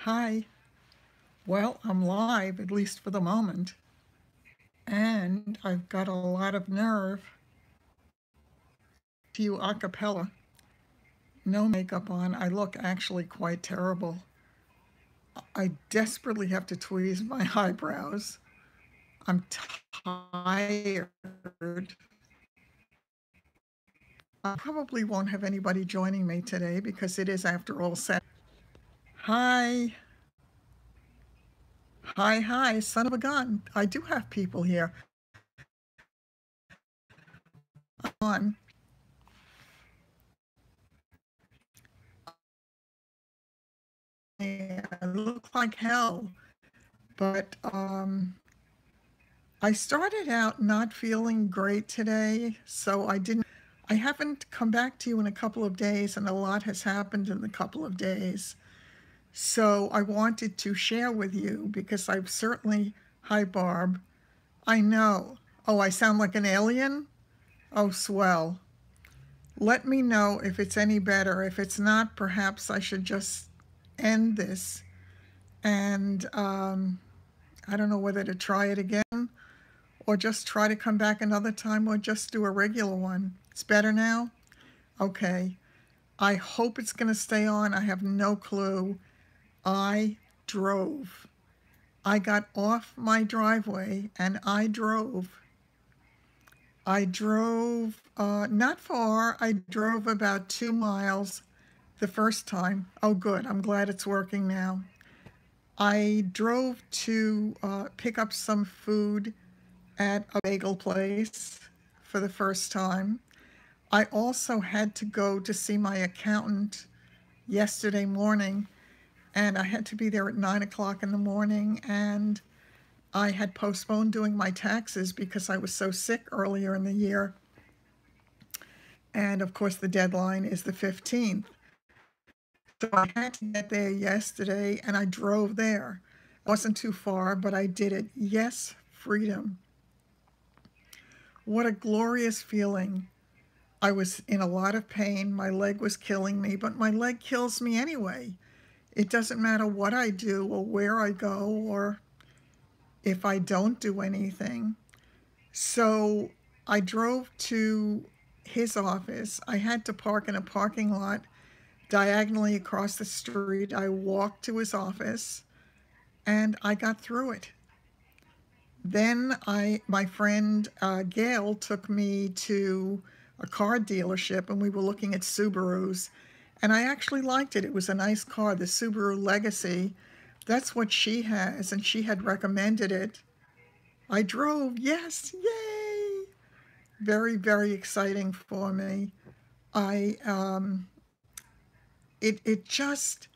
Hi. Well, I'm live, at least for the moment, and I've got a lot of nerve to you a cappella. No makeup on. I look actually quite terrible. I desperately have to tweeze my eyebrows. I'm tired. I probably won't have anybody joining me today because it is, after all, Saturday. Hi. Hi, hi, son of a gun. I do have people here on. I look like hell, but I started out not feeling great today, so I haven't come back to you in a couple of days, and a lot has happened in a couple of days. So I wanted to share with you because I've certainly, hi Barb, I know. Oh, I sound like an alien? Oh, swell. Let me know if it's any better. If it's not, perhaps I should just end this. And I don't know whether to try it again or just try to come back another time or just do a regular one. It's better now? Okay. I hope it's going to stay on. I have no clue. I drove. I got off my driveway and I drove. I drove not far. I drove about 2 miles the first time. Oh, good. I'm glad it's working now. I drove to pick up some food at a bagel place for the first time. I also had to go to see my accountant yesterday morning, and I had to be there at 9 o'clock in the morning, and I had postponed doing my taxes because I was so sick earlier in the year. And of course, the deadline is the 15th. So I had to get there yesterday, and I drove there. It wasn't too far, but I did it. Yes, freedom. What a glorious feeling. I was in a lot of pain. My leg was killing me, but my leg kills me anyway. It doesn't matter what I do or where I go or if I don't do anything. So I drove to his office. I had to park in a parking lot diagonally across the street. I walked to his office and I got through it. Then my friend Gail took me to a car dealership and we were looking at Subarus. And I actually liked it. It was a nice car, the Subaru Legacy. That's what she has, and she had recommended it. I drove, yes, yay! Very, very exciting for me. I it just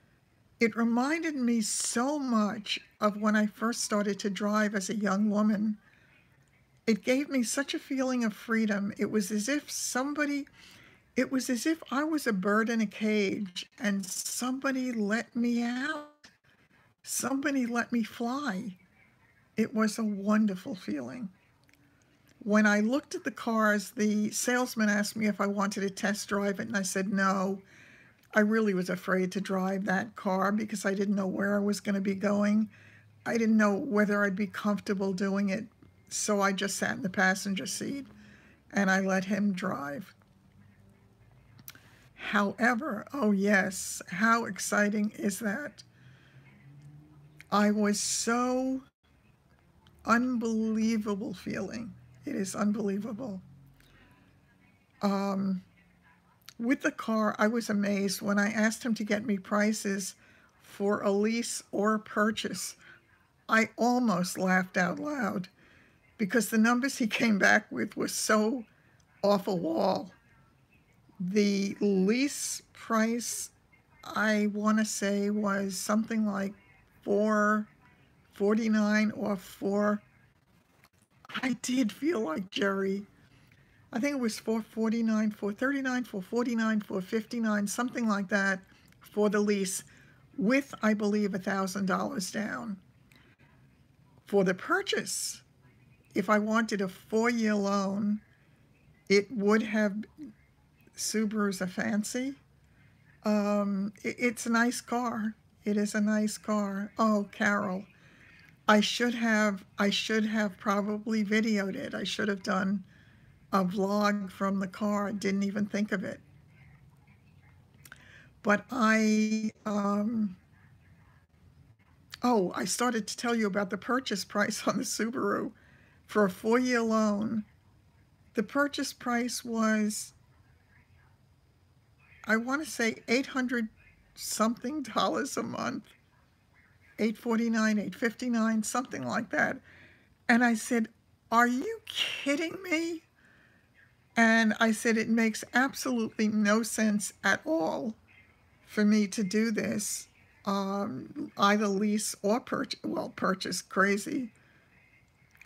it reminded me so much of when I first started to drive as a young woman. It gave me such a feeling of freedom. It was as if I was a bird in a cage and somebody let me out. Somebody let me fly. It was a wonderful feeling. When I looked at the cars, the salesman asked me if I wanted to test drive it, and I said no. I really was afraid to drive that car because I didn't know where I was going to be going. I didn't know whether I'd be comfortable doing it. So I just sat in the passenger seat and I let him drive. However, oh yes, how exciting is that? I was so unbelievable feeling. It is unbelievable. With the car, I was amazed when I asked him to get me prices for a lease or a purchase. I almost laughed out loud because the numbers he came back with were so off a wall. The lease price, I want to say, was something like 449 or 4. I did feel like Jerry. I think it was 449, 439, 449, 459, something like that for the lease, with, I believe, $1,000 down. For the purchase, if I wanted a 4-year loan, it would have, Subaru's a fancy. It's a nice car. It is a nice car. Oh, Carol, I should have probably videoed it. I should have done a vlog from the car. I didn't even think of it. But I started to tell you about the purchase price on the Subaru for a 4-year loan. The purchase price was, I want to say, 800 something dollars a month, 849, 859, something like that. And I said, "Are you kidding me?" And I said, "It makes absolutely no sense at all for me to do this, either lease or purchase. Well, purchase, crazy."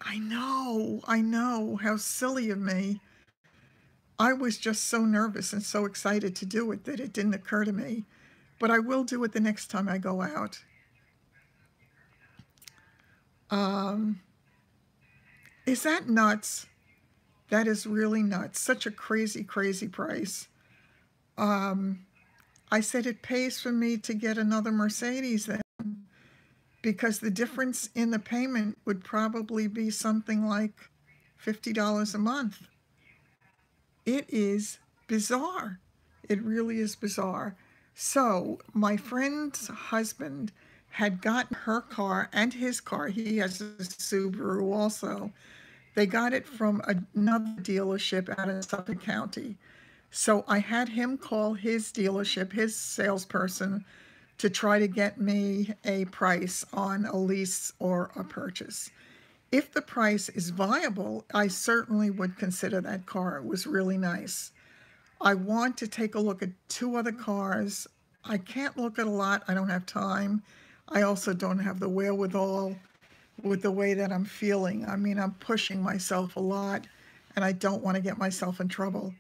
I know, how silly of me. I was just so nervous and so excited to do it that it didn't occur to me. But I will do it the next time I go out. Um, is that nuts? That is really nuts. Such a crazy, crazy price. Um, I said it pays for me to get another Mercedes then, because the difference in the payment would probably be something like $50 a month. It is bizarre. It really is bizarre. So, my friend's husband had gotten her car and his car. He has a Subaru also. They got it from another dealership out in Suffolk County. So I had him call his dealership, his salesperson, to try to get me a price on a lease or a purchase. If the price is viable, I certainly would consider that car. It was really nice. I want to take a look at 2 other cars. I can't look at a lot. I don't have time. I also don't have the wherewithal with the way that I'm feeling. I mean, I'm pushing myself a lot, and I don't want to get myself in trouble.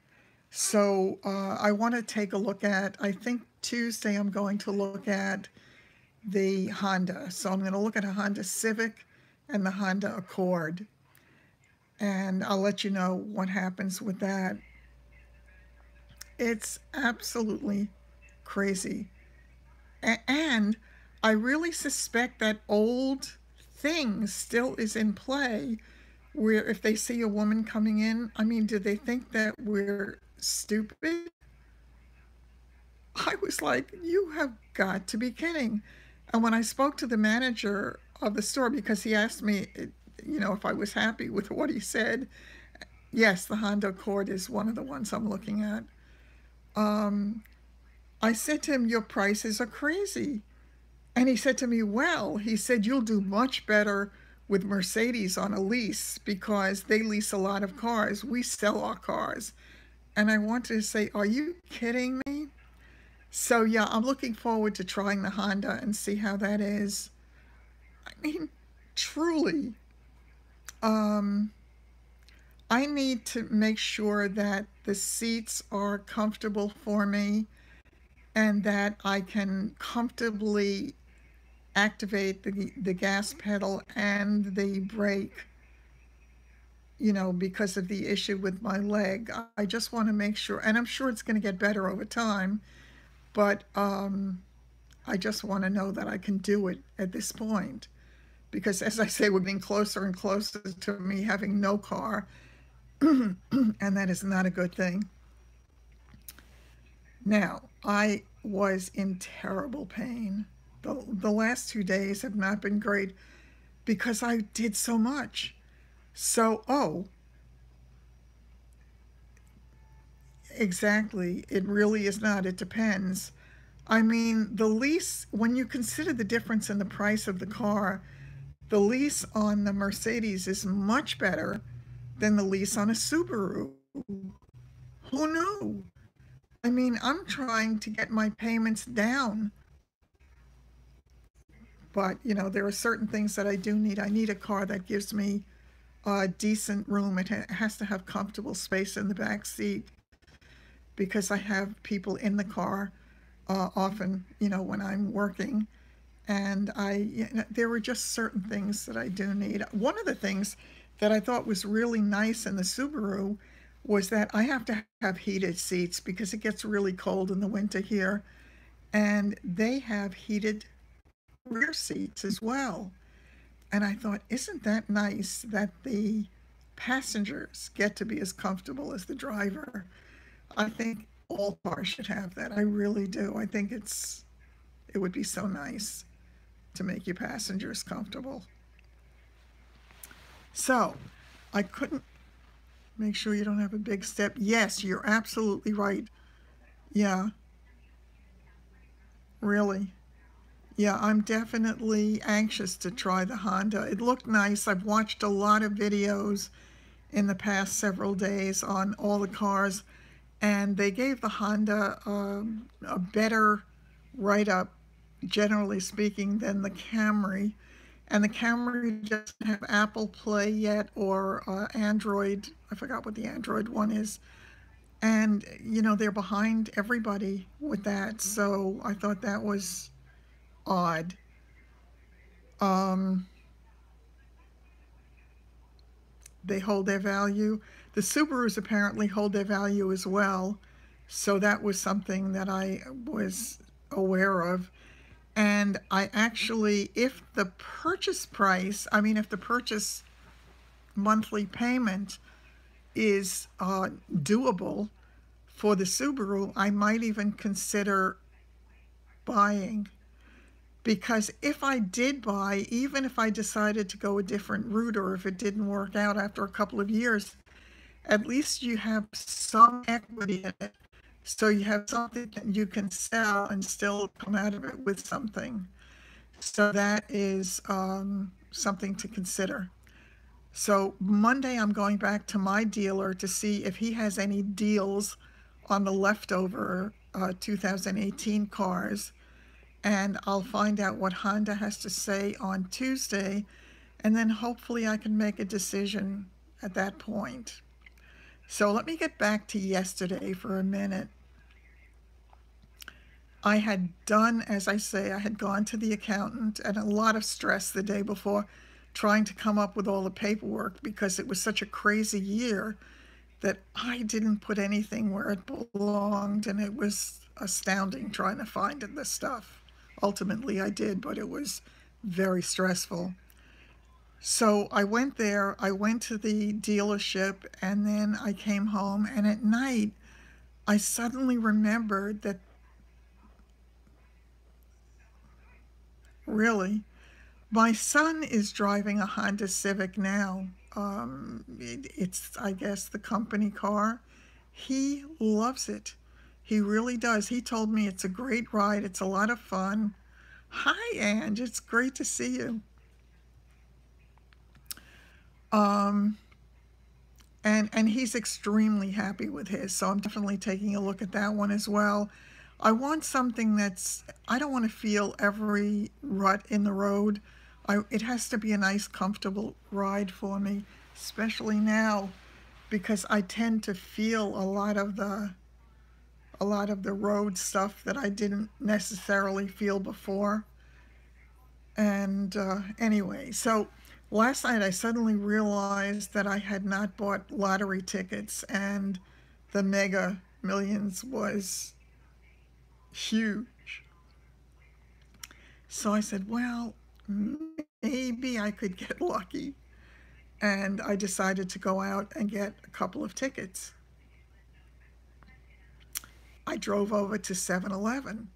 So I want to take a look at, I think Tuesday I'm going to look at the Honda. So I'm going to look at a Honda Civic and the Honda Accord. And I'll let you know what happens with that. It's absolutely crazy. And I really suspect that old thing still is in play, where if they see a woman coming in, I mean, do they think that we're stupid? I was like, you have got to be kidding. And when I spoke to the manager of the store, because he asked me, if I was happy with what he said, yes, the Honda Accord is one of the ones I'm looking at. I said to him, your prices are crazy. And he said to me, well, he said, you'll do much better with Mercedes on a lease because they lease a lot of cars. We sell our cars. And I wanted to say, are you kidding me? So yeah, I'm looking forward to trying the Honda and see how that is. I mean, truly, I need to make sure that the seats are comfortable for me and that I can comfortably activate the gas pedal and the brake, because of the issue with my leg. I just want to make sure, and I'm sure it's going to get better over time, but I just want to know that I can do it at this point. Because as I say, we're getting closer and closer to me having no car, and that is not a good thing. Now, I was in terrible pain. The last 2 days have not been great because I did so much. So, exactly. It really is not. It depends. I mean, the lease, when you consider the difference in the price of the car, the lease on the Mercedes is much better than the lease on a Subaru. Who knew? I mean, I'm trying to get my payments down, but there are certain things that I do need. I need a car that gives me a decent room. It has to have comfortable space in the back seat because I have people in the car often, when I'm working. And there were just certain things that I do need. One of the things that I thought was really nice in the Subaru was that I have to have heated seats because it gets really cold in the winter here. And they have heated rear seats as well. And I thought, isn't that nice that the passengers get to be as comfortable as the driver? I think all cars should have that. I really do. I think it would be so nice to make your passengers comfortable. So, I couldn't make sure you don't have a big step. Yes, you're absolutely right. Yeah, really. Yeah, I'm definitely anxious to try the Honda. It looked nice. I've watched a lot of videos in the past several days on all the cars, and they gave the Honda a better write-up, generally speaking, than the Camry. And the Camry doesn't have Apple Play yet or Android. I forgot what the Android one is. And, they're behind everybody with that. So I thought that was odd. Um, they hold their value. The Subarus apparently hold their value as well. So that was something that I was aware of. And I actually, if the purchase price, I mean, if the purchase monthly payment is doable for the Subaru, I might even consider buying. Because if I did buy, even if I decided to go a different route or if it didn't work out after a couple of years, at least you have some equity in it. So you have something that you can sell and still come out of it with something. So that is something to consider. So Monday, I'm going back to my dealer to see if he has any deals on the leftover 2018 cars. And I'll find out what Honda has to say on Tuesday. And then hopefully I can make a decision at that point. So let me get back to yesterday for a minute. I had done, as I say, I had gone to the accountant, and a lot of stress the day before trying to come up with all the paperwork because it was such a crazy year that I didn't put anything where it belonged, and it was astounding trying to find the stuff. Ultimately, I did, but it was very stressful. So I went there, I went to the dealership, and then I came home, and at night, I suddenly remembered that really, my son is driving a Honda Civic now. It's, I guess, the company car. He loves it. He really does. He told me it's a great ride. It's a lot of fun. Hi, Ange. It's great to see you. Um, and he's extremely happy with his, so I'm definitely taking a look at that one as well. I want something I don't want to feel every rut in the road. It has to be a nice, comfortable ride for me, especially now, because I tend to feel a lot of the road stuff that I didn't necessarily feel before. And anyway, so last night I suddenly realized that I had not bought lottery tickets, and the Mega Millions was huge. So I said, well, maybe I could get lucky. And I decided to go out and get a couple of tickets. I drove over to 7-Eleven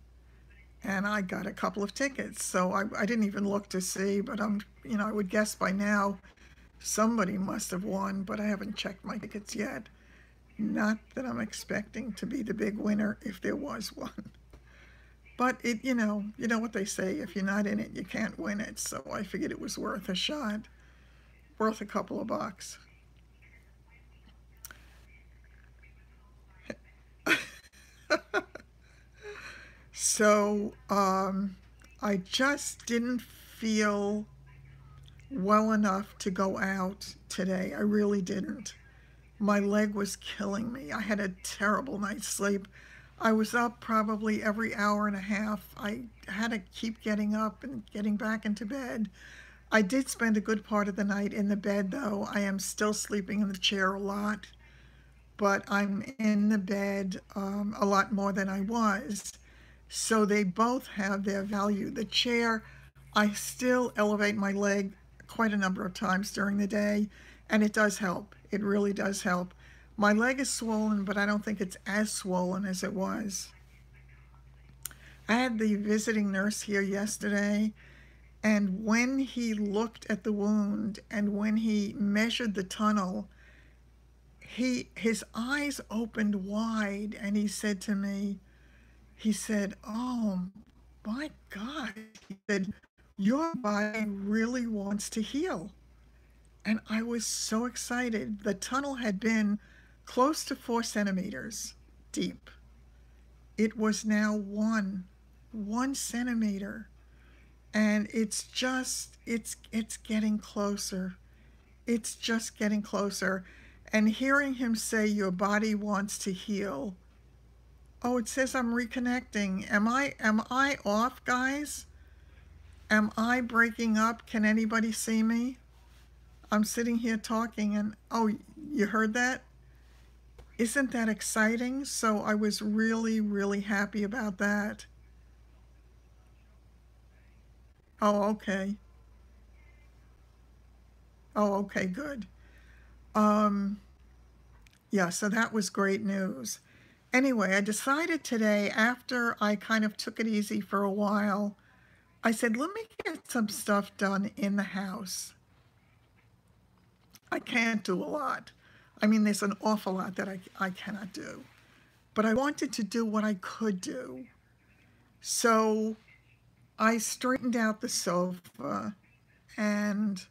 and I got a couple of tickets. So I didn't even look to see, but I would guess by now somebody must have won, but I haven't checked my tickets yet. Not that I'm expecting to be the big winner if there was one. But you know what they say, if you're not in it, you can't win it. So I figured it was worth a shot, worth a couple of bucks. So I just didn't feel well enough to go out today. I really didn't. My leg was killing me. I had a terrible night's sleep. I was up probably every hour and a half. I had to keep getting up and getting back into bed. I did spend a good part of the night in the bed, though. I am still sleeping in the chair a lot, but I'm in the bed a lot more than I was. So they both have their value. The chair, I still elevate my leg quite a number of times during the day, and it does help. It really does help. My leg is swollen, but I don't think it's as swollen as it was. I had the visiting nurse here yesterday, and when he looked at the wound and when he measured the tunnel, his eyes opened wide and he said to me, he said, "Oh my God." He said, "Your body really wants to heal." And I was so excited. The tunnel had been close to 4 centimeters deep. It was now 1 centimeter. And it's getting closer. It's just getting closer. And hearing him say your body wants to heal. Oh, it says I'm reconnecting. Am I off, guys? Am I breaking up? Can anybody see me? I'm sitting here talking and oh, you heard that? Isn't that exciting? So I was really, really happy about that. Oh, okay. Oh, okay, good. Um, yeah, so that was great news. Anyway, I decided today, after I kind of took it easy for a while, I said, let me get some stuff done in the house. I can't do a lot. I mean, there's an awful lot that I cannot do. But I wanted to do what I could do. So I straightened out the sofa and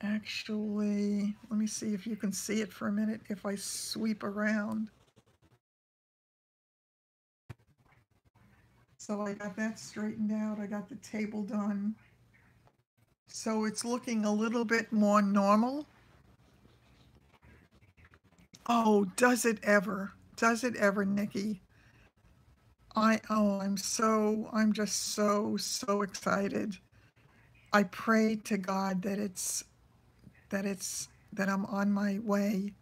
actually, let me see if you can see it for a minute if I sweep around. So I got that straightened out. I got the table done. So it's looking a little bit more normal. Oh, does it ever? Does it ever, Nikki? I'm just so excited. I pray to God that that I'm on my way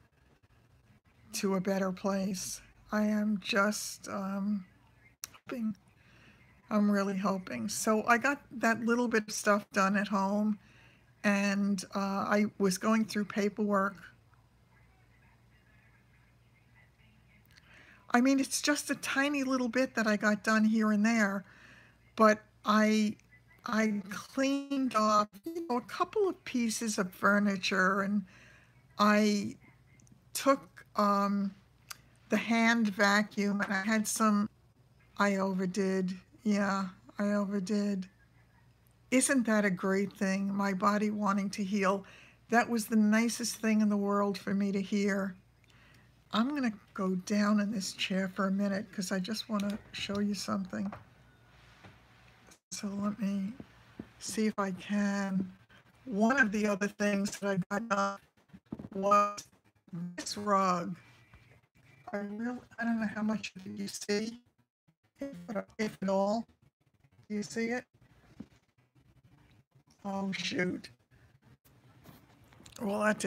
to a better place. I am just hoping. I'm really hoping. So I got that little bit of stuff done at home, and I was going through paperwork. I mean, it's just a tiny little bit that I got done here and there, but I cleaned off, a couple of pieces of furniture, and I took the hand vacuum, and I had some. I overdid. Yeah, I overdid. Isn't that a great thing? My body wanting to heal. That was the nicest thing in the world for me to hear. I'm going to go down in this chair for a minute because I just want to show you something. So let me see if I can. One of the other things that I got done was this rug. I don't know how much of it you see, if at all. Do you see it? Oh shoot. Well, that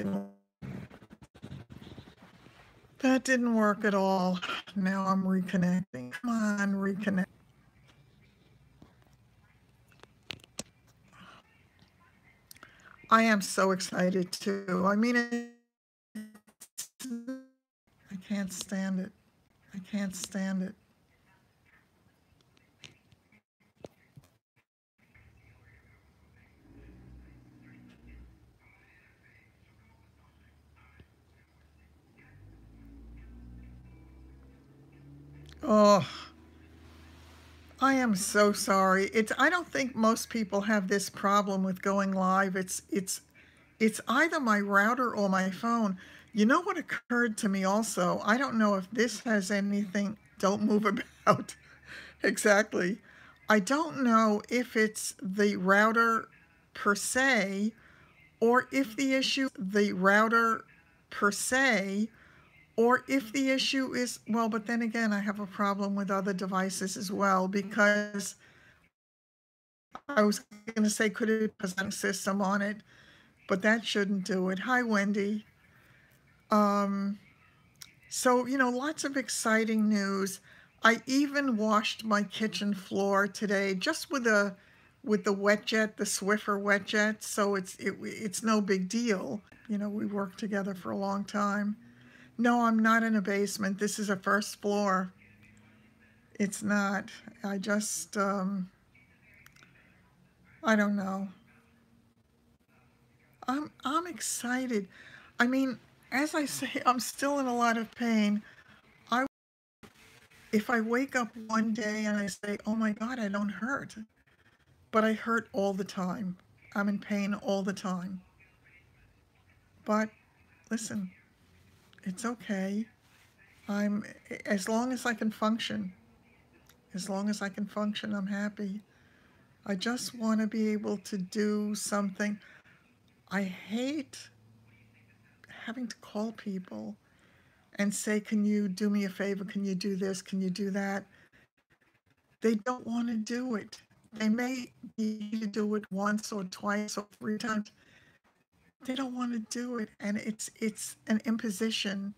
didn't work at all. Now I'm reconnecting. Come on, reconnect. I am so excited too. I mean, I can't stand it. I can't stand it. Oh, I am so sorry. I don't think most people have this problem with going live. It's either my router or my phone. You know what occurred to me also? I don't know if this has anything. Don't move about. Exactly. I don't know if it's the router per se or if the router per se or if the issue is, well, but then again, I have a problem with other devices as well because I was going to say, could it be a system on it, but that shouldn't do it. Hi, Wendy. Um, so, lots of exciting news. I even washed my kitchen floor today just with with the wet jet, the Swiffer wet jet, so it's no big deal. We worked together for a long time. No, I'm not in a basement. This is a first floor. It's not. I just I don't know. I'm excited. I mean, as I say, I'm still in a lot of pain. I If I wake up one day and I say, "Oh my God, I don't hurt," but I hurt all the time. I'm in pain all the time. But listen, it's okay. I'm As long as I can function, as long as I can function, I'm happy. I just want to be able to do something. I hate having to call people and say, "Can you do me a favor? Can you do this? Can you do that?" They don't want to do it. They may be to do it once or twice or three times. They don't want to do it, and it's an imposition.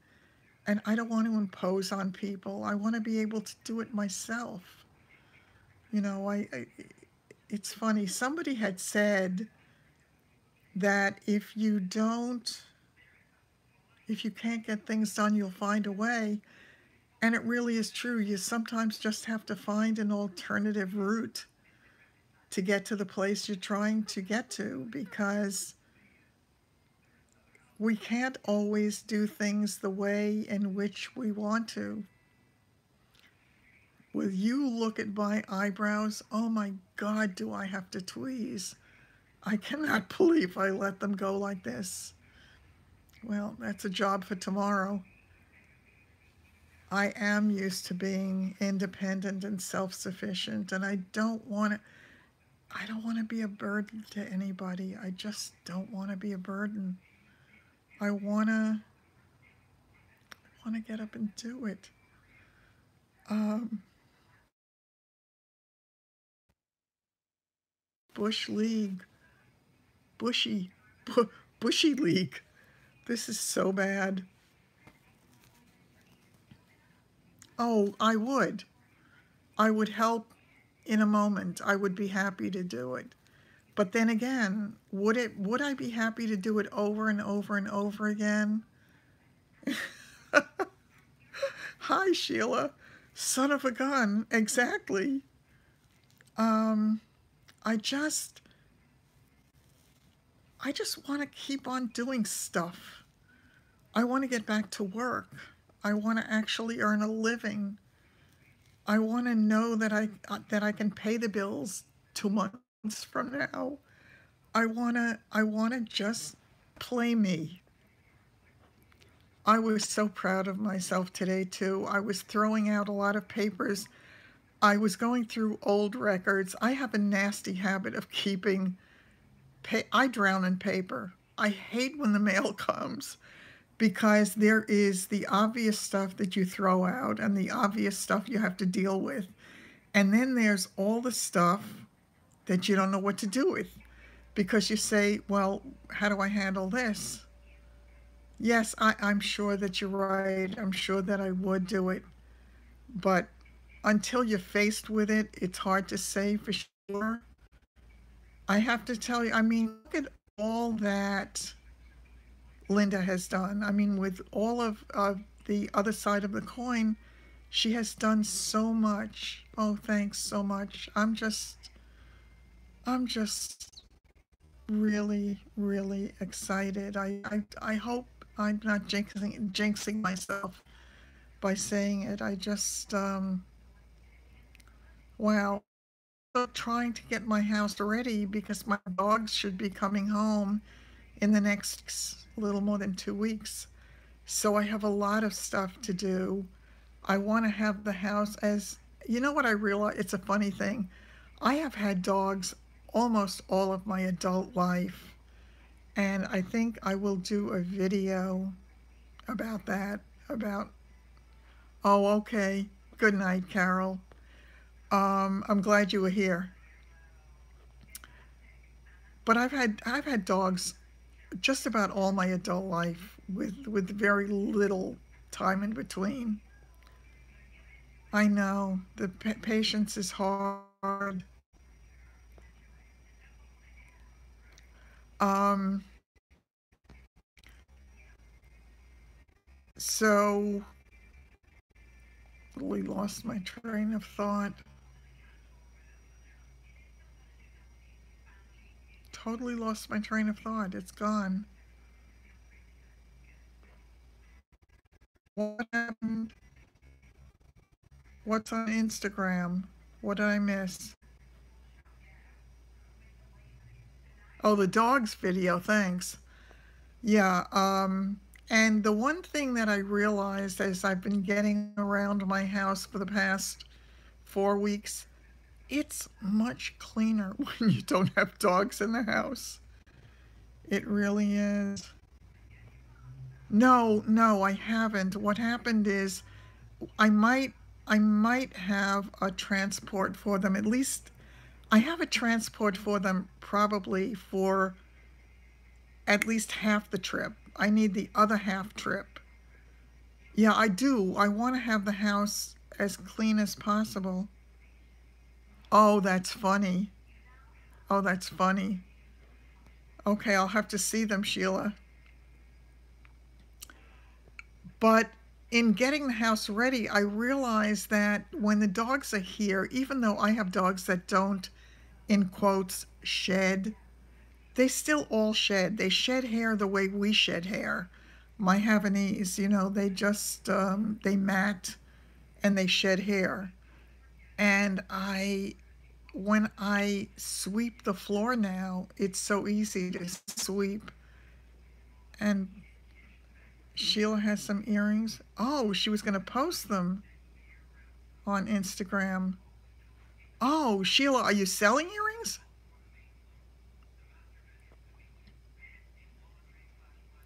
And I don't want to impose on people. I want to be able to do it myself. It's funny. Somebody had said that if you can't get things done, you'll find a way. And it really is true. You sometimes just have to find an alternative route to get to the place you're trying to get to, because we can't always do things the way in which we want to. Will you look at my eyebrows? Oh my God, do I have to tweeze? I cannot believe I let them go like this. Well, that's a job for tomorrow. I am used to being independent and self-sufficient, and I don't want to be a burden to anybody. I just don't want to be a burden. I want to get up and do it. Um, Bush League, Bushy, Bushy League. This is so bad. Oh, I would. I would help in a moment. I would be happy to do it. But then again, would I be happy to do it over and over and over again? Hi, Sheila. Son of a gun. Exactly. Um, I just I just want to keep on doing stuff. I want to get back to work. I want to actually earn a living. I want to know that I can pay the bills 2 months from now. I want to just play me. I was so proud of myself today too. I was throwing out a lot of papers. I was going through old records. I have a nasty habit of keeping I drown in paper. I hate when the mail comes, because there is the obvious stuff that you throw out and the obvious stuff you have to deal with. And then there's all the stuff that you don't know what to do with, because you say, well, how do I handle this? Yes, I'm sure that you're right. I'm sure that I would do it. But until you're faced with it, it's hard to say for sure. I have to tell you, I mean, look at all that Linda has done. I mean, with all of the other side of the coin, she has done so much. Oh, thanks so much. I'm just really, really excited. I hope I'm not jinxing myself by saying it. Wow. So trying to get my house ready, because my dogs should be coming home in the next little more than 2 weeks. So I have a lot of stuff to do. I want to have the house as, you know what I realize? It's a funny thing. I have had dogs almost all of my adult life, and I think I will do a video about that. About, oh, okay. Good night, Carol. I'm glad you were here. But I've had dogs just about all my adult life, with very little time in between. I know the patience is hard. Um, so, totally lost my train of thought. Totally lost my train of thought. It's gone. What happened? What's on Instagram? What did I miss? Oh, the dogs video, thanks. Yeah, and the one thing that I realized as I've been getting around my house for the past 4 weeks, it's much cleaner when you don't have dogs in the house. It really is. No, no, I haven't. What happened is I might I might have a transport for them. At least I have a transport for them probably for at least half the trip. I need the other half trip. Yeah, I do. I want to have the house as clean as possible. Oh, that's funny. Oh, that's funny. Okay, I'll have to see them, Sheila. But in getting the house ready, I realized that when the dogs are here, even though I have dogs that don't, in quotes, shed, they still all shed. They shed hair the way we shed hair. My Havanese, they just, they mat and they shed hair. And when I sweep the floor now, it's so easy to sweep. And Sheila has some earrings. Oh, she was going to post them on Instagram. Oh, Sheila, are you selling earrings?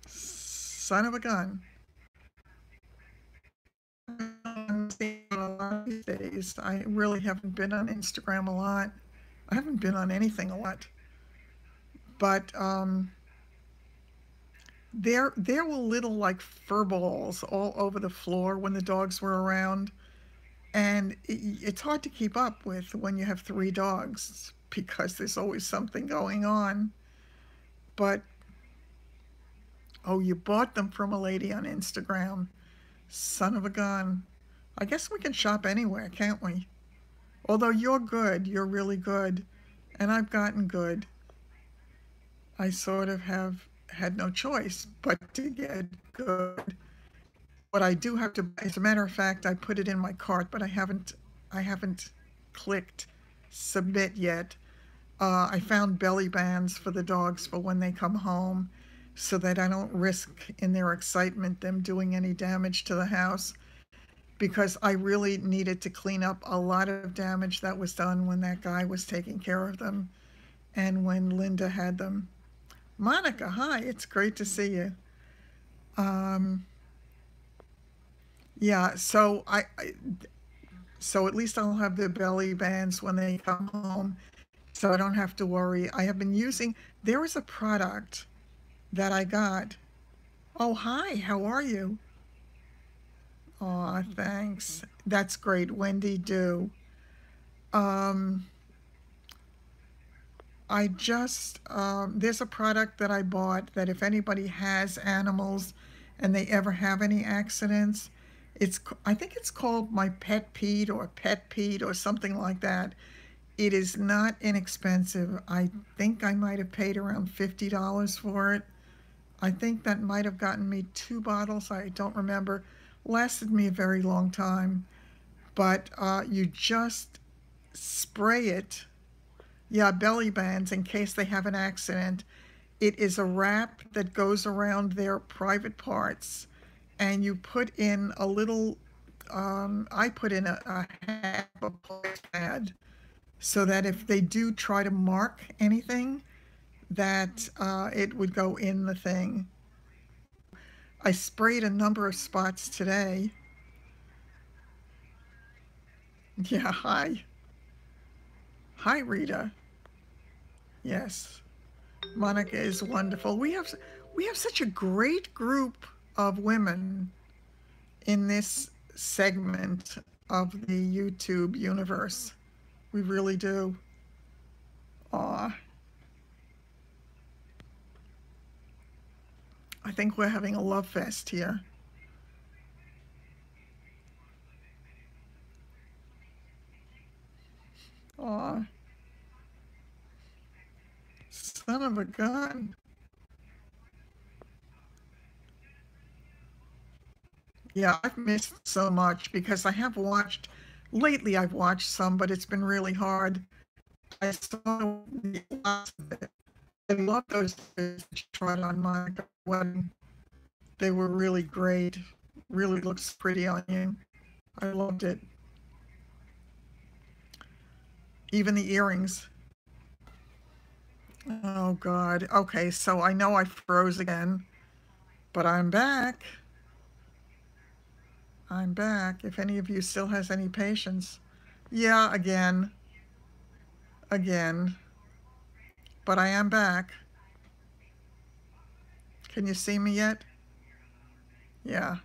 Son of a gun. I'm seeing a lot these days. I really haven't been on Instagram a lot. I haven't been on anything a lot. But there were little like fur balls all over the floor when the dogs were around. And it's hard to keep up with when you have three dogs because there's always something going on. But, oh, you bought them from a lady on Instagram. Son of a gun. I guess we can shop anywhere, can't we? Although you're good, you're really good, and I've gotten good. I sort of have had no choice but to get good. But I do have to, as a matter of fact, I put it in my cart, but I haven't clicked submit yet. I found belly bands for the dogs for when they come home so that I don't risk in their excitement them doing any damage to the house because I really needed to clean up a lot of damage that was done when that guy was taking care of them and when Linda had them. Monica, hi, it's great to see you. Um, yeah, so at least I'll have the belly bands when they come home, so I don't have to worry. I have been using. There was a product that I got. Oh, hi, how are you? Aw, thanks. That's great, Wendy. Do. Um, there's a product that I bought that if anybody has animals and they ever have any accidents, I think it's called My Pet Pete or Pet Pete or something like that. It is not inexpensive. I think I might have paid around $50 for it. I think that might have gotten me 2 bottles. I don't remember. Lasted me a very long time. But you just spray it. Yeah, belly bands in case they have an accident. It is a wrap that goes around their private parts, and you put in a little. I put in a half a pad so that if they do try to mark anything, that it would go in the thing. I sprayed a number of spots today. Yeah, hi. Hi, Rita. Yes, Monica is wonderful. We have such a great group of women in this segment of the YouTube universe. We really do. Aw. think we're having a love fest here. Aw, son of a gun. Yeah, I've missed so much because I have watched, lately I've watched some, but it's been really hard. I saw the last of it. I love those videos that you tried on my wedding. They were really great. Really looks pretty on you. I loved it. Even the earrings. Oh God. Okay, so I know I froze again, but I'm back. I'm back. If any of you still has any patience. Yeah, again. Again. But I am back. Can you see me yet? Yeah.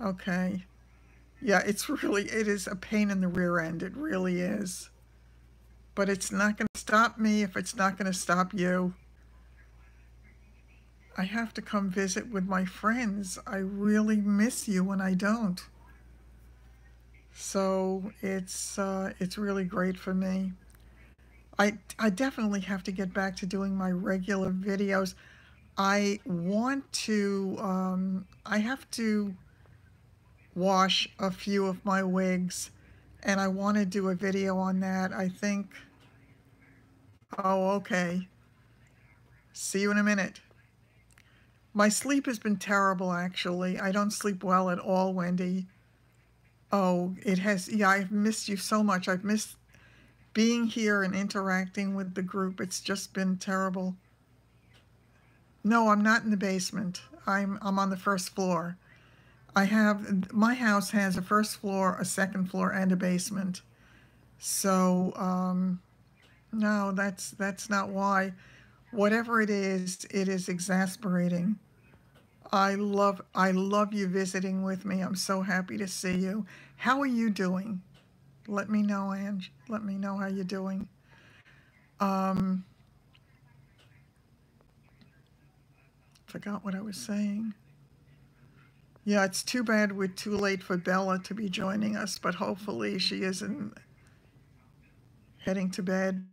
Okay. Yeah, it is a pain in the rear end. It really is. But it's not going to stop me if it's not going to stop you. I have to come visit with my friends. I really miss you when I don't. So it's really great for me. I definitely have to get back to doing my regular videos. I want to I have to wash a few of my wigs, and I want to do a video on that. I think, oh, okay. See you in a minute. My sleep has been terrible, actually. I don't sleep well at all, Wendy. Oh, it has. Yeah, I've missed you so much. I've missed being here and interacting with the group. It's just been terrible. No, I'm not in the basement. I'm on the first floor. My house has a first floor, a second floor, and a basement. So, no, that's not why. Whatever it is exasperating. I love you visiting with me. I'm so happy to see you. How are you doing? Let me know, Ange. Let me know how you're doing. Um, Forgot what I was saying. Yeah, it's too bad we're too late for Bella to be joining us, but hopefully she isn't heading to bed.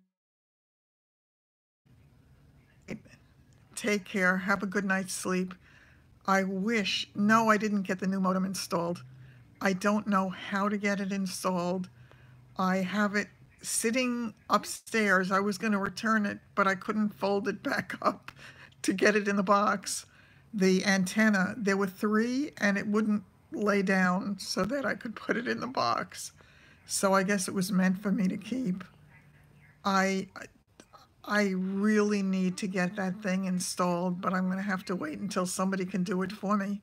Take care. Have a good night's sleep. No, I didn't get the new modem installed. I don't know how to get it installed. I have it sitting upstairs. I was going to return it, but I couldn't fold it back up to get it in the box. The antenna, there were three, and it wouldn't lay down so that I could put it in the box. So I guess it was meant for me to keep. I I really need to get that thing installed, but I'm going to have to wait until somebody can do it for me.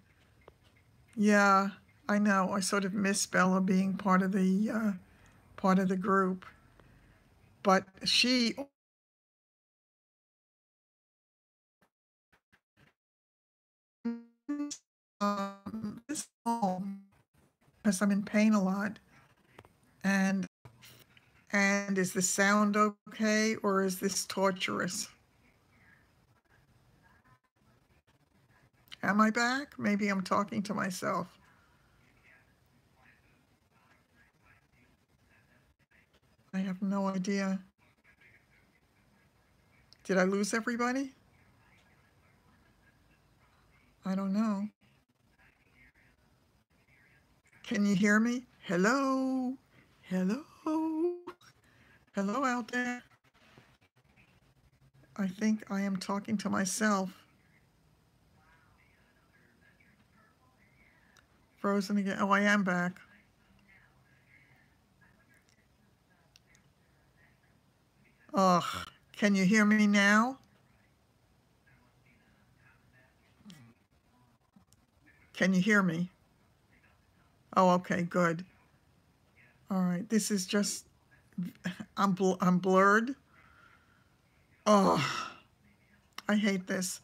Yeah, I know. I sort of miss Bella being part of the group, but she is home because I'm in pain a lot. And is the sound okay, or is this torturous? Am I back? Maybe I'm talking to myself. I have no idea. Did I lose everybody? I don't know. Can you hear me? Hello? Hello? Hello out there? I think I am talking to myself. Frozen again. Oh, I am back. Ugh. Can you hear me now? Can you hear me? Oh, okay, good. All right. This is just I'm blurred. Oh, I hate this.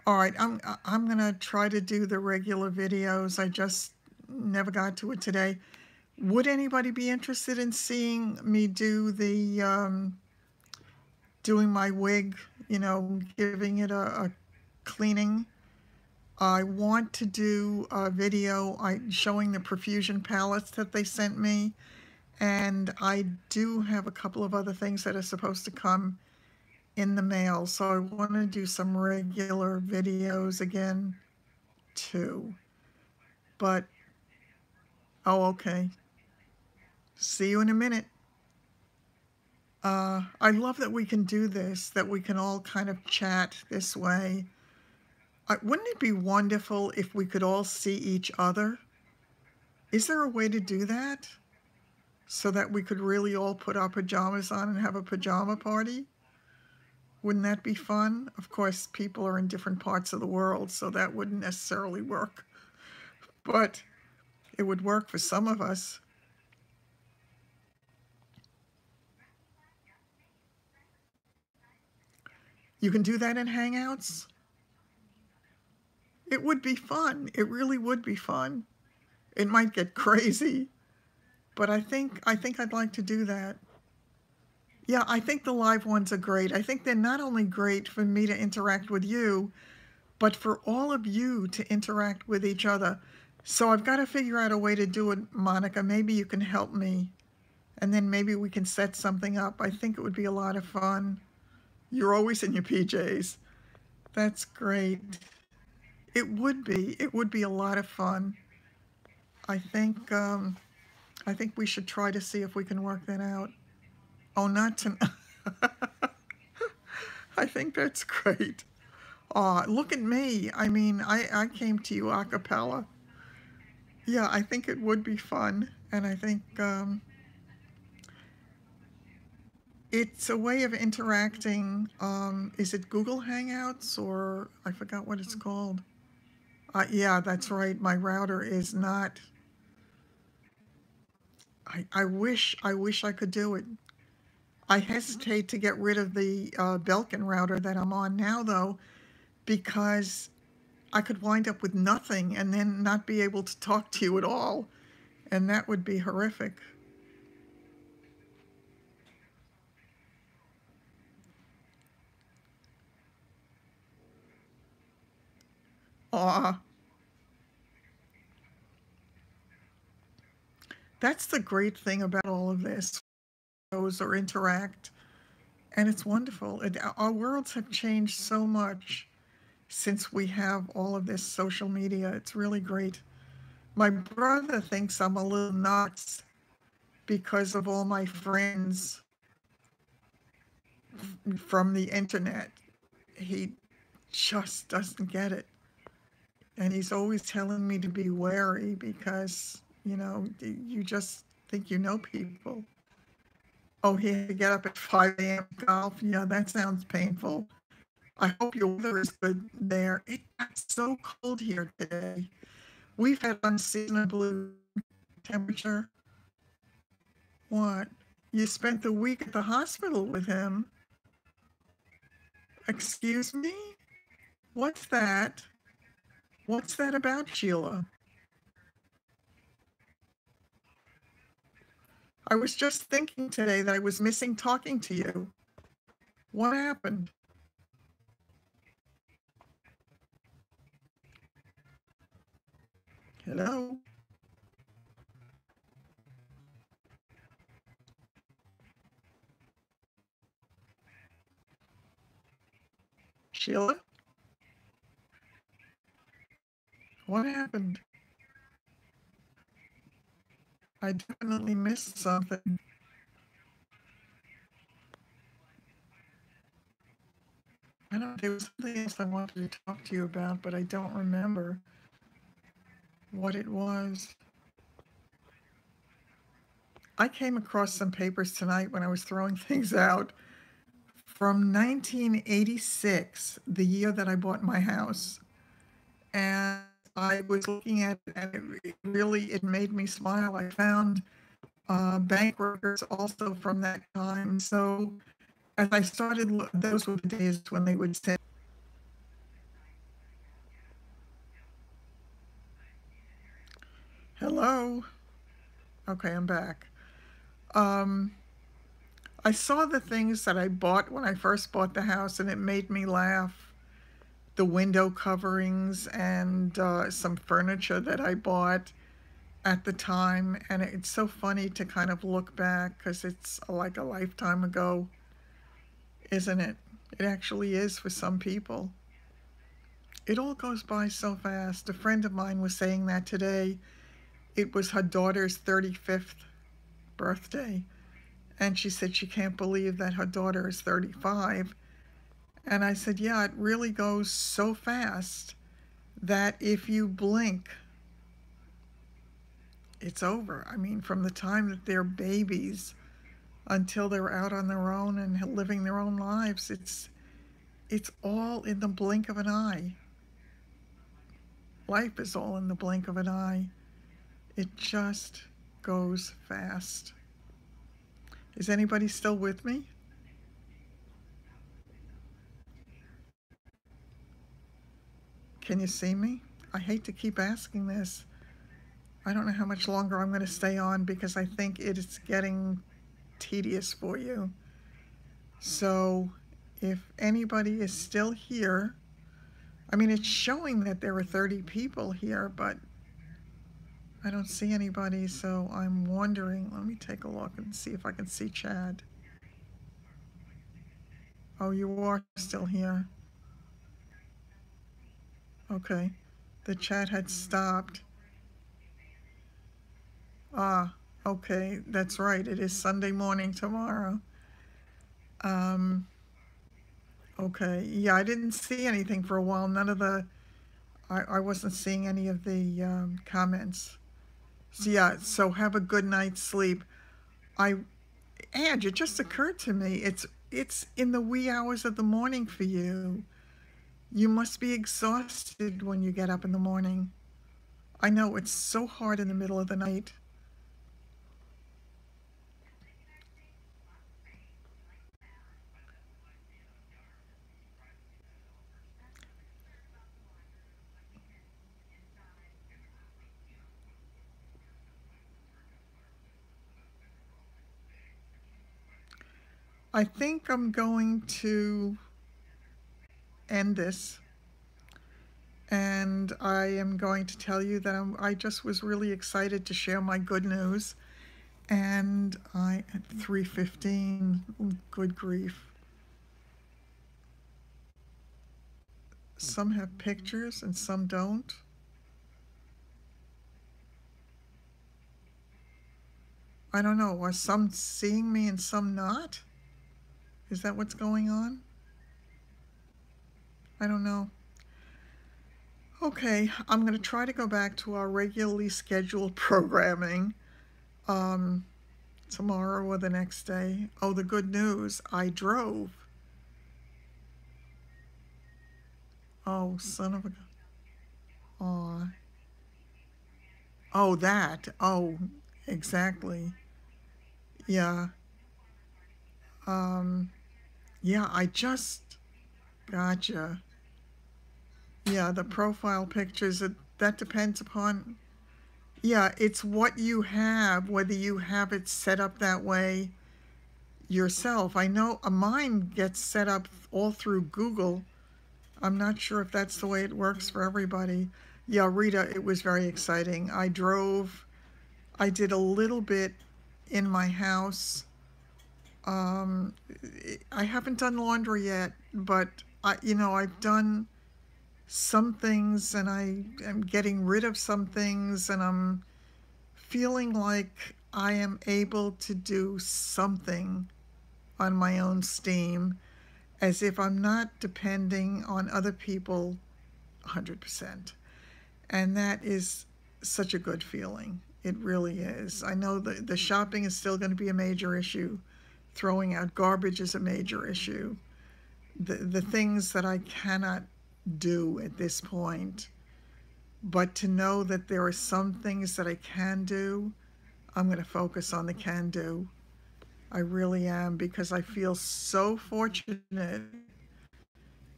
All right, I'm gonna try to do the regular videos. I just never got to it today. Would anybody be interested in seeing me do the doing my wig? You know, giving it a cleaning. I want to do a video showing the perfusion palettes that they sent me, and I do have a couple of other things that are supposed to come in the mail, so I want to do some regular videos again too. But, oh, okay. See you in a minute. I love that we can do this, that we can all kind of chat this way. Wouldn't it be wonderful if we could all see each other? Is there a way to do that so that we could really all put our pajamas on and have a pajama party? Wouldn't that be fun? Of course, people are in different parts of the world, so that wouldn't necessarily work. But it would work for some of us. You can do that in Hangouts? It would be fun. It really would be fun. It might get crazy, but I think I'd like to do that. Yeah, I think the live ones are great. I think they're not only great for me to interact with you, but for all of you to interact with each other. So I've got to figure out a way to do it, Monica. Maybe you can help me, and then maybe we can set something up. I think it would be a lot of fun. You're always in your PJs. That's great. It would be. It would be a lot of fun. I think I think we should try to see if we can work that out. Oh, not to. I think that's great. Aw, look at me. I mean, I came to you a cappella. Yeah, I think it would be fun, and I think it's a way of interacting. Is it Google Hangouts or I forgot what it's called? Yeah, that's right. My router is not. I wish I could do it. I hesitate to get rid of the Belkin router that I'm on now, though, because I could wind up with nothing and then not be able to talk to you at all, and that would be horrific. Aw, that's the great thing about all of this, or interact, and it's wonderful. Our worlds have changed so much since we have all of this social media. It's really great. My brother thinks I'm a little nuts because of all my friends from the internet. He just doesn't get it. And he's always telling me to be wary because, you just think you know people. Oh, he had to get up at 5 a.m. golf. Yeah, that sounds painful. I hope your weather is good there. It got so cold here today. We've had unseasonably temperature. What? You spent the week at the hospital with him? Excuse me? What's that? What's that about, Sheila? I was just thinking today that I was missing talking to you. What happened? Hello? Sheila? What happened? I definitely missed something. I don't, there was something else I wanted to talk to you about, but I don't remember what it was. I came across some papers tonight when I was throwing things out from 1986, the year that I bought my house. And I was looking at it, and it made me smile. I found bank records also from that time. So as I started, those were the days when they would send. Hello. Okay, I'm back. Um, I saw the things that I bought when I first bought the house, and it made me laugh. the window coverings and some furniture that I bought at the time. And it's so funny to kind of look back because it's like a lifetime ago, isn't it? It actually is for some people. It all goes by so fast. A friend of mine was saying that today. It was her daughter's 35th birthday. And she said she can't believe that her daughter is 35. And I said, yeah, it really goes so fast that if you blink, it's over. I mean, from the time that they're babies until they're out on their own and living their own lives, it's all in the blink of an eye. Life is all in the blink of an eye. It just goes fast. Is anybody still with me? Can you see me? I hate to keep asking this. I don't know how much longer I'm going to stay on because I think it is getting tedious for you. So if anybody is still here, I mean, it's showing that there are 30 people here, but I don't see anybody, so I'm wondering. Let me take a look and see if I can see Chad. Oh, you are still here. Okay. The chat had stopped. Ah, okay, that's right. It is Sunday morning tomorrow. Um, okay. Yeah, I didn't see anything for a while. None of the, I wasn't seeing any of the comments. So yeah, so have a good night's sleep. I, and it just occurred to me, it's in the wee hours of the morning for you. You must be exhausted when you get up in the morning. I know it's so hard in the middle of the night. I think I'm going to end this, and I am going to tell you that I just was really excited to share my good news. And I at 3:15, good grief. Some have pictures and some don't. I don't know. Are some seeing me and some not? Is that what's going on? I don't know. Okay, I'm going to try to go back to our regularly scheduled programming tomorrow or the next day. Oh, the good news, I drove. Oh, son of a... Aw. Oh, that. Oh, exactly. Yeah. Um, yeah, I just... Gotcha. Yeah, the profile pictures, that depends upon... Yeah, it's what you have, whether you have it set up that way yourself. I know mine gets set up all through Google. I'm not sure if that's the way it works for everybody. Yeah, Rita, it was very exciting. I drove, I did a little bit in my house. Um, I haven't done laundry yet, but I've done some things and I am getting rid of some things and I'm feeling like I am able to do something on my own steam as if I'm not depending on other people 100%. And that is such a good feeling. It really is. I know the shopping is still going to be a major issue. Throwing out garbage is a major issue. The things that I cannot do at this point, but to know that there are some things that I can do, I'm going to focus on the can do. I really am, because I feel so fortunate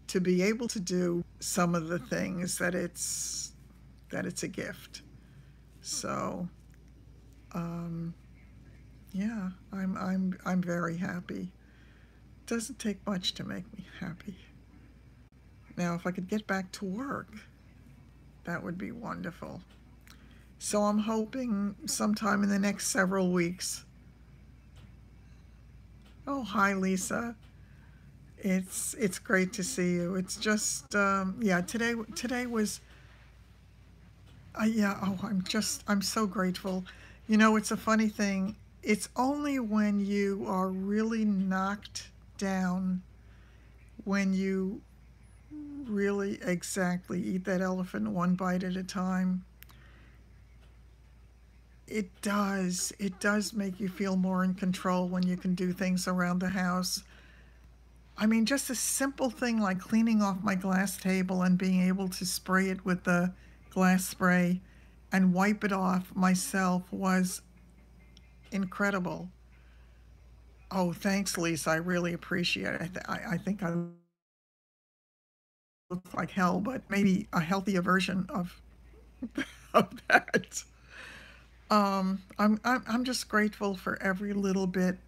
to be able to do some of the things that it's a gift. So, yeah, I'm very happy. Doesn't take much to make me happy. Now, if I could get back to work, that would be wonderful. So I'm hoping sometime in the next several weeks. Oh, hi, Lisa. It's great to see you. It's just yeah. Today was yeah. Oh, I'm so grateful. You know, it's a funny thing. It's only when you are really knocked down, when you really exactly eat that elephant one bite at a time. It does make you feel more in control when you can do things around the house. I mean, just a simple thing like cleaning off my glass table and being able to spray it with the glass spray and wipe it off myself was incredible. Oh, thanks, Lisa. I really appreciate it. I think I look like hell, but maybe a healthier version of of that. I'm just grateful for every little bit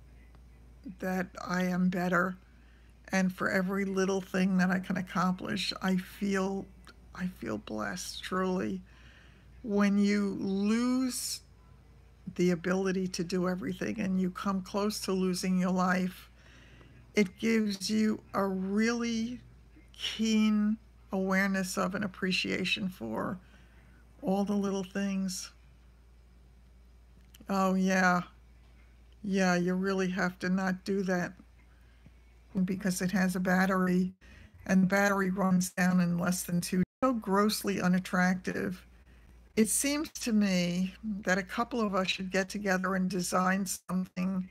that I am better, and for every little thing that I can accomplish. I feel blessed, truly. When you lose the ability to do everything and you come close to losing your life, it gives you a really keen awareness of and appreciation for all the little things. Oh, yeah. Yeah, you really have to not do that because it has a battery, and the battery runs down in less than 2. So grossly unattractive. It seems to me that a couple of us should get together and design something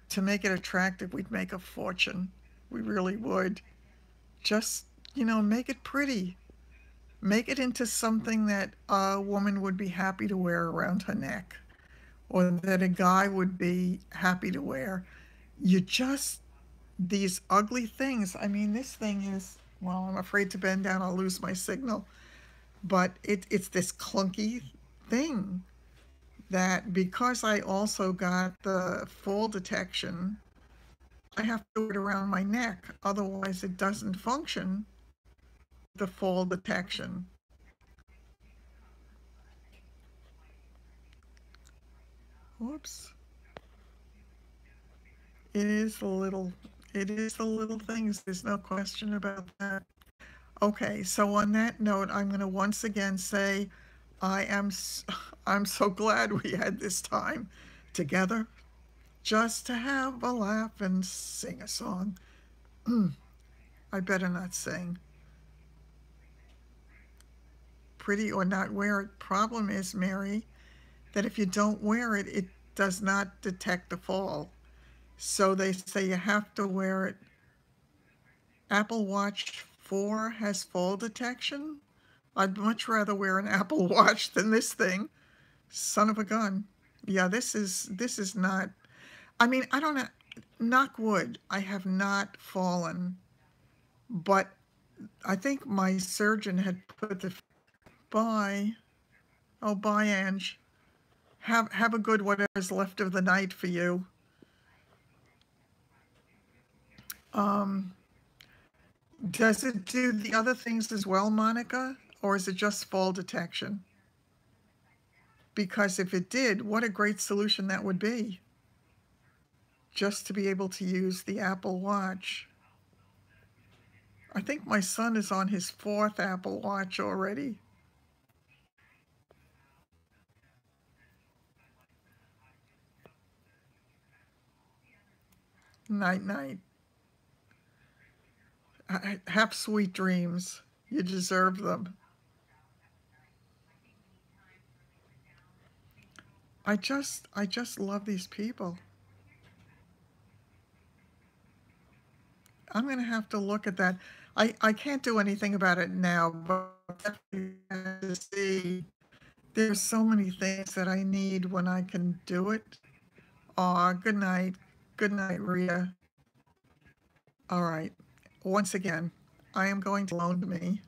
to make it attractive. We'd make a fortune. We really would. Just, make it pretty. Make it into something that a woman would be happy to wear around her neck, or that a guy would be happy to wear. You just, these ugly things. I mean, this thing is, well, I'm afraid to bend down, I'll lose my signal. But it's this clunky thing that, because I also got the fall detection, I have to do it around my neck. Otherwise, it doesn't function, the fall detection. Whoops. It is the little things. There's no question about that. Okay, so on that note, I'm going to once again say I am I'm so glad we had this time together just to have a laugh and sing a song. I better not sing. Pretty or not wear it. Problem is, Mary, that if you don't wear it, it does not detect the fall. So they say you have to wear it. Apple Watch 4 has fall detection. I'd much rather wear an Apple Watch than this thing. Son of a gun. Yeah, this is not. I mean, I don't know. Knock wood. I have not fallen, but I think my surgeon had put the bye. Oh, bye, Ange. Have a good whatever's left of the night for you. Um, does it do the other things as well, Monica, or is it just fall detection? Because if it did, what a great solution that would be. Just to be able to use the Apple Watch. I think my son is on his 4th Apple Watch already. Night, night. Have sweet dreams. You deserve them. I just love these people. I'm going to have to look at that. I can't do anything about it now, but definitely have to see. There's so many things that I need when I can do it. Aw, good night. Good night, Rita. All right. Once again, I am going to loan me.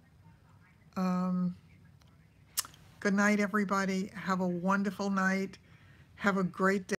Um, Good night, everybody. Have a wonderful night. Have a great day.